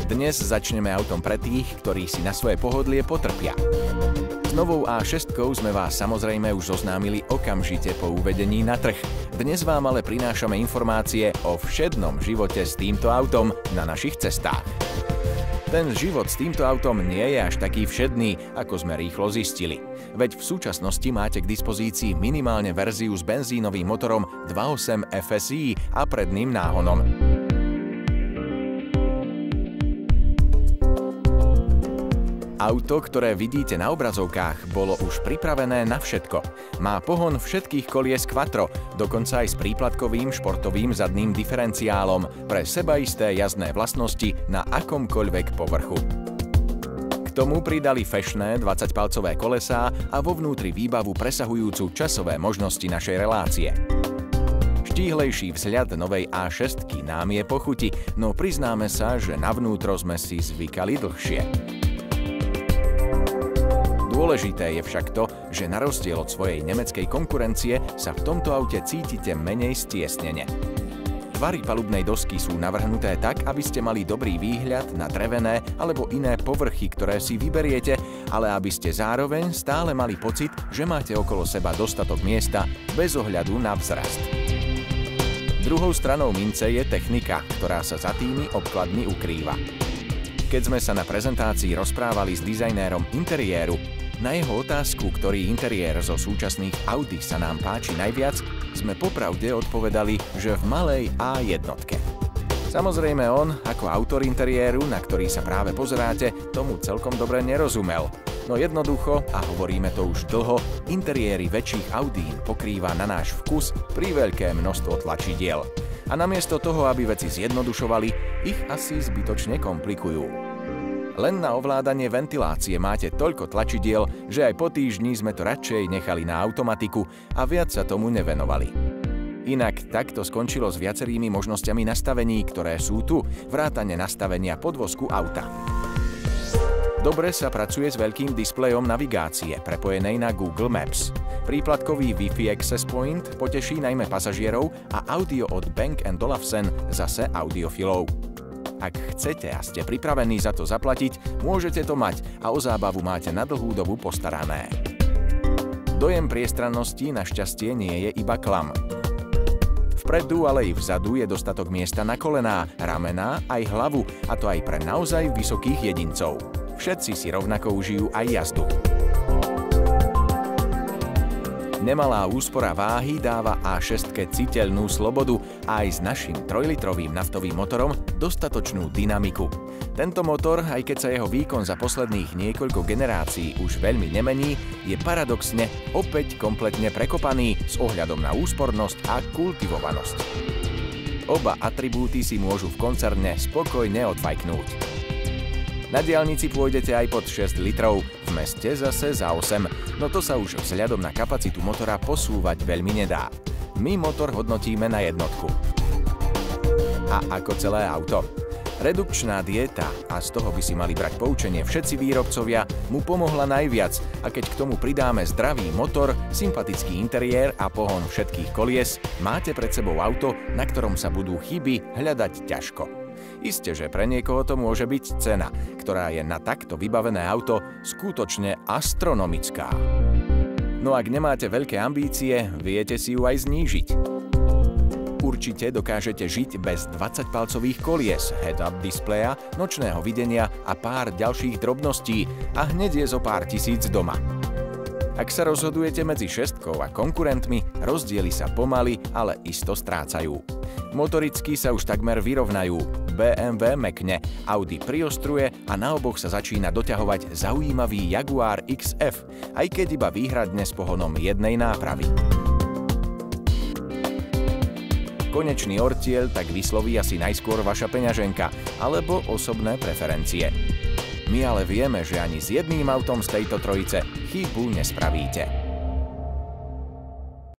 Dnes začneme autom pre tých, ktorí si na svoje pohodlie potrpia. S novou A6 sme vás samozrejme už zoznámili okamžite po uvedení na trh. Dnes vám ale prinášame informácie o všednom živote s týmto autom na našich cestách. Ten život s týmto autom nie je až taký všedný, ako sme rýchlo zistili. Veď v súčasnosti máte k dispozícii minimálne verziu s benzínovým motorom 2.8 FSI a predným náhonom. Auto, ktoré vidíte na obrazovkách, bolo už pripravené na všetko. Má pohon všetkých kolies Quattro, dokonca aj s príplatkovým športovým zadným diferenciálom pre sebaisté jazdné vlastnosti na akomkoľvek povrchu. K tomu pridali fešné 20-palcové kolesá a vo vnútri výbavu presahujúcu časové možnosti našej relácie. Štíhlejší vzhľad novej A6 nám je pochuti, no priznáme sa, že navnútro sme si zvykali dlhšie. Dôležité je však to, že na rozdiel od svojej nemeckej konkurencie sa v tomto aute cítite menej stiesnene. Tvary palubnej dosky sú navrhnuté tak, aby ste mali dobrý výhľad na drevené alebo iné povrchy, ktoré si vyberiete, ale aby ste zároveň stále mali pocit, že máte okolo seba dostatok miesta bez ohľadu na vzrast. Druhou stranou mince je technika, ktorá sa za tými obkladmi ukrýva. Keď sme sa na prezentácii rozprávali s dizajnérom interiéru, na jeho otázku, ktorý interiér zo súčasných Audi sa nám páči najviac, sme popravde odpovedali, že v malej A1. Samozrejme on, ako autor interiéru, na ktorý sa práve pozeráte, tomu celkom dobre nerozumel. No jednoducho, a hovoríme to už dlho, interiéry väčších Audín pokrýva na náš vkus priveľké množstvo tlačidiel. A namiesto toho, aby veci zjednodušovali, ich asi zbytočne komplikujú. Len na ovládanie ventilácie máte toľko tlačidiel, že aj po týždni sme to radšej nechali na automatiku a viac sa tomu nevenovali. Inak takto skončilo s viacerými možnosťami nastavení, ktoré sú tu, vrátane nastavenia podvozku auta. Dobre sa pracuje s veľkým displejom navigácie, prepojenej na Google Maps. Príplatkový Wi-Fi Access Point poteší najmä pasažierov a audio od Bang & Olufsen zase audiofilov. Ak chcete a ste pripravení za to zaplatiť, môžete to mať a o zábavu máte na dlhú dobu postarané. Dojem priestrannosti našťastie nie je iba klam. Vpredu, ale i vzadu je dostatok miesta na kolená, ramená aj hlavu, a to aj pre naozaj vysokých jedincov. Všetci si rovnako užijú aj jazdu. Nemalá úspora váhy dáva A6 citeľnú slobodu a aj s naším 3-litrovým naftovým motorom dostatočnú dynamiku. Tento motor, aj keď sa jeho výkon za posledných niekoľko generácií už veľmi nemení, je paradoxne opäť kompletne prekopaný s ohľadom na úspornosť a kultivovanosť. Oba atribúty si môžu v koncerne spokojne odfajknúť. Na diaľnici pôjdete aj pod 6 litrov, v meste zase za 8, no to sa už vzhľadom na kapacitu motora posúvať veľmi nedá. My motor hodnotíme na jednotku. A ako celé auto? Redukčná dieta, a z toho by si mali brať poučenie všetci výrobcovia, mu pomohla najviac, a keď k tomu pridáme zdravý motor, sympatický interiér a pohon všetkých kolies, máte pred sebou auto, na ktorom sa budú chyby hľadať ťažko. Isté, že pre niekoho to môže byť cena, ktorá je na takto vybavené auto skutočne astronomická. No ak nemáte veľké ambície, viete si ju aj znížiť. Určite dokážete žiť bez 20-palcových kolies, head-up displeja, nočného videnia a pár ďalších drobností a hneď je zo pár tisíc doma. Ak sa rozhodujete medzi šestkou a konkurentmi, rozdiely sa pomaly, ale isto strácajú. Motoricky sa už takmer vyrovnajú. BMW mekne, Audi priostruje a na oboch sa začína doťahovať zaujímavý Jaguar XF, aj keď iba výhradne s pohonom jednej nápravy. Konečný ortiel tak vysloví asi najskôr vaša peňaženka alebo osobné preferencie. My ale vieme, že ani s jedným autom z tejto trojice chybu nespravíte.